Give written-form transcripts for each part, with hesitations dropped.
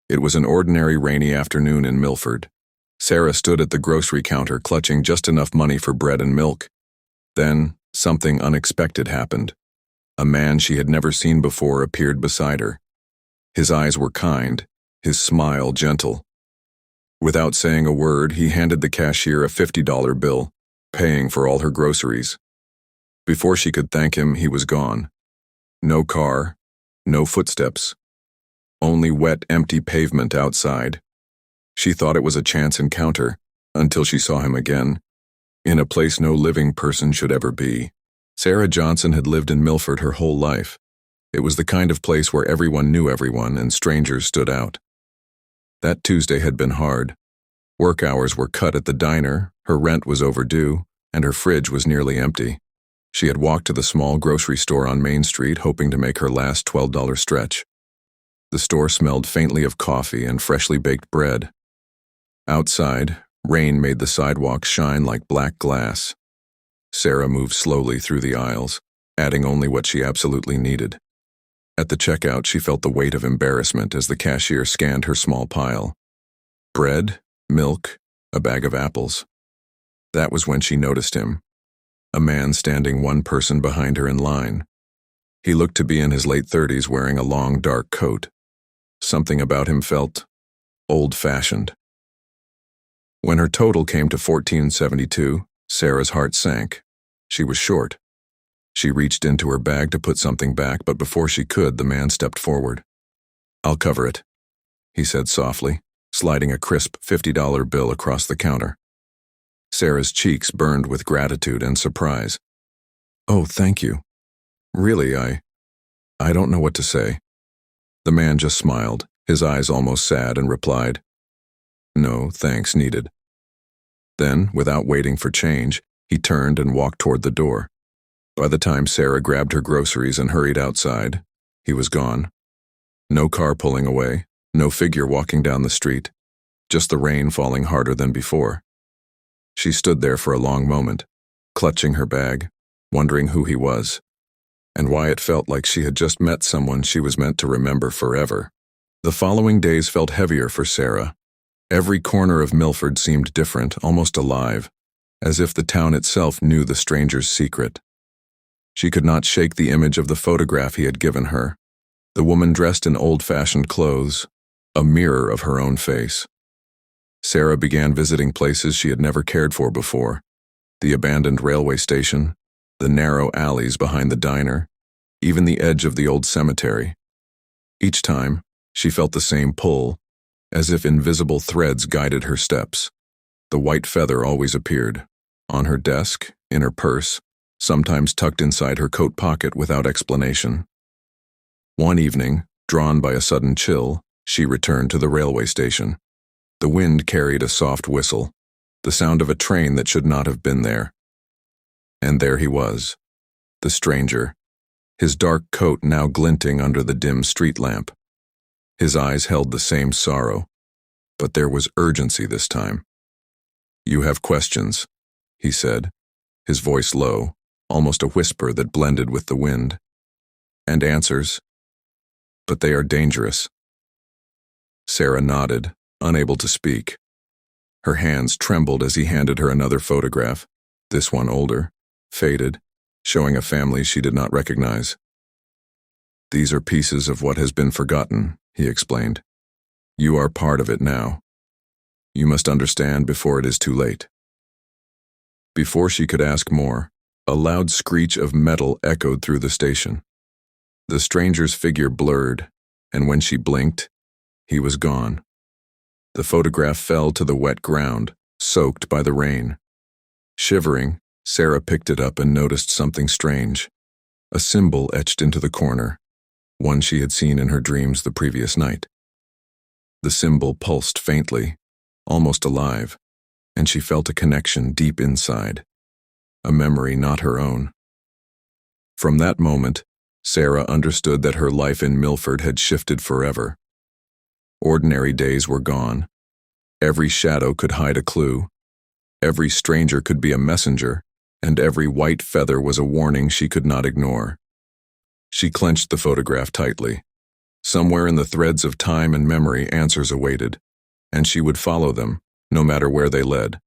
It was an ordinary rainy afternoon in Milford. Sarah stood at the grocery counter clutching just enough money for bread and milk. Then, something unexpected happened. A man she had never seen before appeared beside her. His eyes were kind, his smile gentle. Without saying a word, he handed the cashier a $50 bill, paying for all her groceries. Before she could thank him, he was gone. No car, no footsteps. Only wet, empty pavement outside. She thought it was a chance encounter, until she saw him again, in a place no living person should ever be. Sarah Johnson had lived in Milford her whole life. It was the kind of place where everyone knew everyone and strangers stood out. That Tuesday had been hard. Work hours were cut at the diner, her rent was overdue, and her fridge was nearly empty. She had walked to the small grocery store on Main Street hoping to make her last $12 stretch. The store smelled faintly of coffee and freshly baked bread. Outside, rain made the sidewalks shine like black glass. Sarah moved slowly through the aisles, adding only what she absolutely needed. At the checkout, she felt the weight of embarrassment as the cashier scanned her small pile. Bread, milk, a bag of apples. That was when she noticed him. A man standing one person behind her in line. He looked to be in his late 30s wearing a long dark coat. Something about him felt old-fashioned. When her total came to $14.72, Sarah's heart sank. She was short. She reached into her bag to put something back, but before she could, the man stepped forward. "I'll cover it," he said softly, sliding a crisp $50 bill across the counter. Sarah's cheeks burned with gratitude and surprise. "Oh, thank you. Really, I don't know what to say." The man just smiled, his eyes almost sad, and replied, "No, thanks needed." Then, without waiting for change, he turned and walked toward the door. By the time Sarah grabbed her groceries and hurried outside, he was gone. No car pulling away, no figure walking down the street, just the rain falling harder than before. She stood there for a long moment, clutching her bag, wondering who he was, and why it felt like she had just met someone she was meant to remember forever. The following days felt heavier for Sarah. Every corner of Milford seemed different, almost alive, as if the town itself knew the stranger's secret. She could not shake the image of the photograph he had given her, the woman dressed in old-fashioned clothes, a mirror of her own face. Sarah began visiting places she had never cared for before, the abandoned railway station, the narrow alleys behind the diner, even the edge of the old cemetery. Each time, she felt the same pull, as if invisible threads guided her steps. The white feather always appeared, on her desk, in her purse, sometimes tucked inside her coat pocket without explanation. One evening, drawn by a sudden chill, she returned to the railway station. The wind carried a soft whistle, the sound of a train that should not have been there. And there he was, the stranger, his dark coat now glinting under the dim street lamp. His eyes held the same sorrow, but there was urgency this time. "You have questions," he said, his voice low, almost a whisper that blended with the wind. "And answers, but they are dangerous." Sarah nodded, unable to speak. Her hands trembled as he handed her another photograph, this one older, faded, showing a family she did not recognize. "These are pieces of what has been forgotten," he explained. "You are part of it now. You must understand before it is too late." Before she could ask more, a loud screech of metal echoed through the station. The stranger's figure blurred, and when she blinked, he was gone. The photograph fell to the wet ground, soaked by the rain. Shivering, Sarah picked it up and noticed something strange. A symbol etched into the corner, one she had seen in her dreams the previous night. The symbol pulsed faintly, almost alive, and she felt a connection deep inside, a memory not her own. From that moment, Sarah understood that her life in Milford had shifted forever. Ordinary days were gone. Every shadow could hide a clue. Every stranger could be a messenger, and every white feather was a warning she could not ignore. She clenched the photograph tightly. Somewhere in the threads of time and memory, answers awaited, and she would follow them, no matter where they led.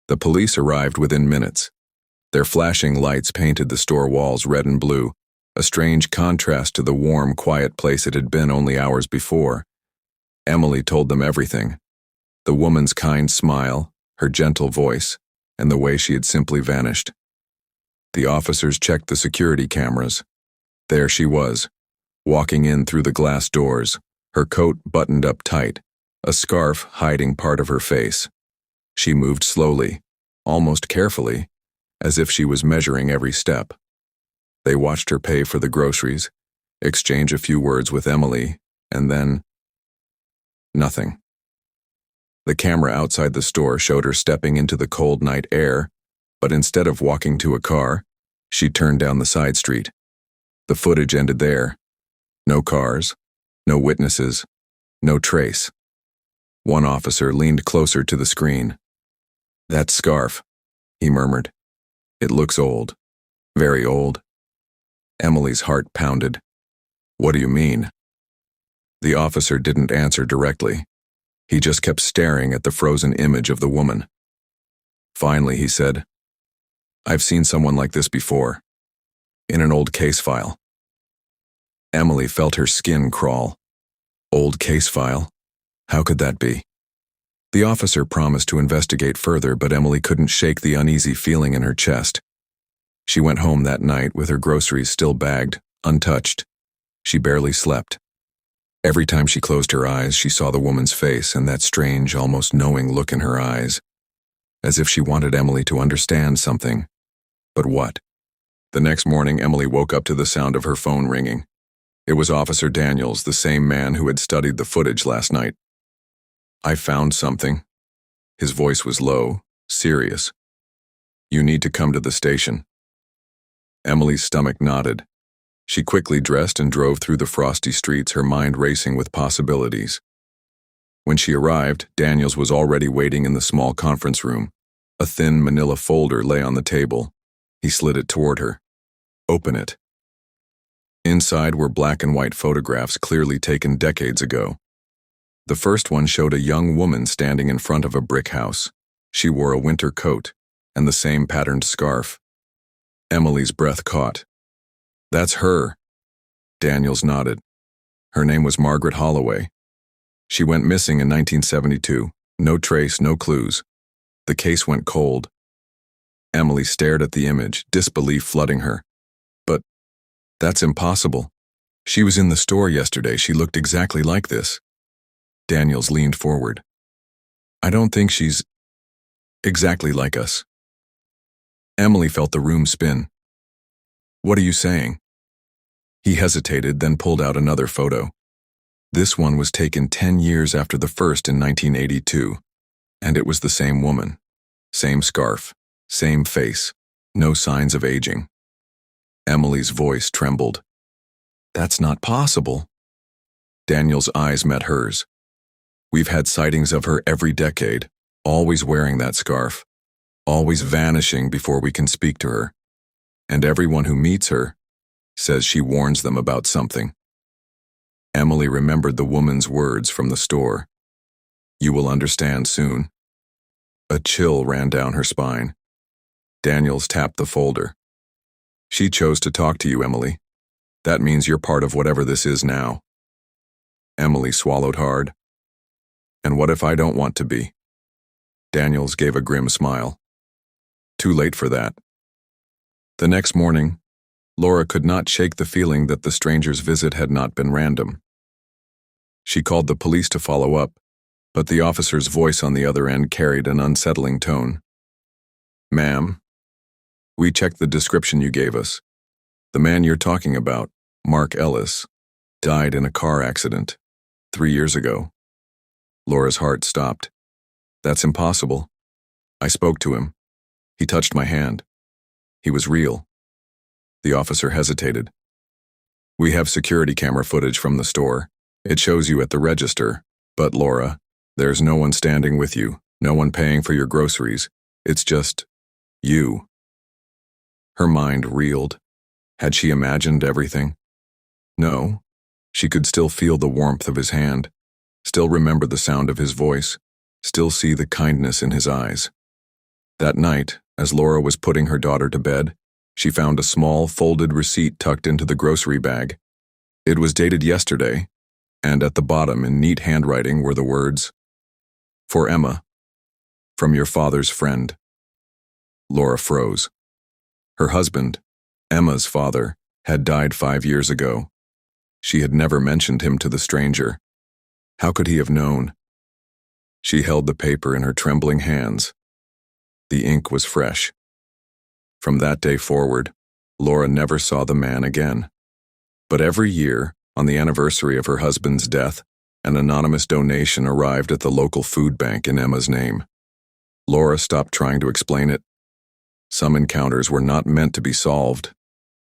The police arrived within minutes. Their flashing lights painted the store walls red and blue, a strange contrast to the warm, quiet place it had been only hours before. Emily told them everything. The woman's kind smile, her gentle voice, and the way she had simply vanished. The officers checked the security cameras. There she was, walking in through the glass doors, her coat buttoned up tight, a scarf hiding part of her face. She moved slowly, almost carefully, as if she was measuring every step. They watched her pay for the groceries, exchange a few words with Emily, and then nothing. The camera outside the store showed her stepping into the cold night air, but instead of walking to a car, she turned down the side street. The footage ended there. No cars, no witnesses, no trace. One officer leaned closer to the screen. "That scarf," he murmured. "It looks old. Very old." Emily's heart pounded. "What do you mean?" The officer didn't answer directly. He just kept staring at the frozen image of the woman. Finally, he said, "I've seen someone like this before. In an old case file." Emily felt her skin crawl. Old case file? How could that be? The officer promised to investigate further, but Emily couldn't shake the uneasy feeling in her chest. She went home that night with her groceries still bagged, untouched. She barely slept. Every time she closed her eyes, she saw the woman's face and that strange, almost knowing look in her eyes, as if she wanted Emily to understand something. But what? The next morning, Emily woke up to the sound of her phone ringing. It was Officer Daniels, the same man who had studied the footage last night. "I found something." His voice was low, serious. "You need to come to the station." Emily's stomach knotted. She quickly dressed and drove through the frosty streets, her mind racing with possibilities. When she arrived, Daniels was already waiting in the small conference room. A thin manila folder lay on the table. He slid it toward her. "Open it." Inside were black and white photographs clearly taken decades ago. The first one showed a young woman standing in front of a brick house. She wore a winter coat and the same patterned scarf. Emily's breath caught. "That's her." Daniels nodded. Her name was Margaret Holloway. She went missing in 1972. No trace, no clues. The case went cold. Emily stared at the image, disbelief flooding her. "But that's impossible. She was in the store yesterday. She looked exactly like this." Daniels leaned forward. "I don't think she's exactly like us." Emily felt the room spin. "What are you saying?" He hesitated, then pulled out another photo. This one was taken 10 years after the first in 1982, and it was the same woman. Same scarf, same face, no signs of aging. Emily's voice trembled. "That's not possible." Daniel's eyes met hers. "We've had sightings of her every decade, always wearing that scarf, always vanishing before we can speak to her. And everyone who meets her says she warns them about something." Emily remembered the woman's words from the store. "You will understand soon." A chill ran down her spine. Daniels tapped the folder. "She chose to talk to you, Emily. That means you're part of whatever this is now." Emily swallowed hard. "And what if I don't want to be?" Daniels gave a grim smile. "Too late for that." The next morning, Laura could not shake the feeling that the stranger's visit had not been random. She called the police to follow up, but the officer's voice on the other end carried an unsettling tone. "Ma'am, we checked the description you gave us. The man you're talking about, Mark Ellis, died in a car accident 3 years ago." Laura's heart stopped. "That's impossible. I spoke to him. He touched my hand. He was real." The officer hesitated. "We have security camera footage from the store. It shows you at the register. But Laura, there's no one standing with you, no one paying for your groceries. It's just you." Her mind reeled. Had she imagined everything? No, She could still feel the warmth of his hand, still remember the sound of his voice, still see the kindness in his eyes. That night, as Laura was putting her daughter to bed, she found a small, folded receipt tucked into the grocery bag. It was dated yesterday, and at the bottom in neat handwriting were the words, "For Emma, from your father's friend." Laura froze. Her husband, Emma's father, had died 5 years ago. She had never mentioned him to the stranger. How could he have known? She held the paper in her trembling hands. The ink was fresh. From that day forward, Laura never saw the man again. But every year, on the anniversary of her husband's death, an anonymous donation arrived at the local food bank in Emma's name. Laura stopped trying to explain it. Some encounters were not meant to be solved.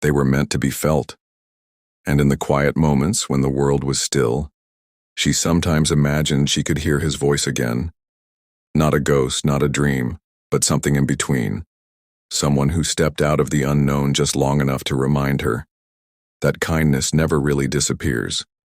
They were meant to be felt. And in the quiet moments when the world was still, she sometimes imagined she could hear his voice again. Not a ghost, not a dream, but something in between. Someone who stepped out of the unknown just long enough to remind her that kindness never really disappears.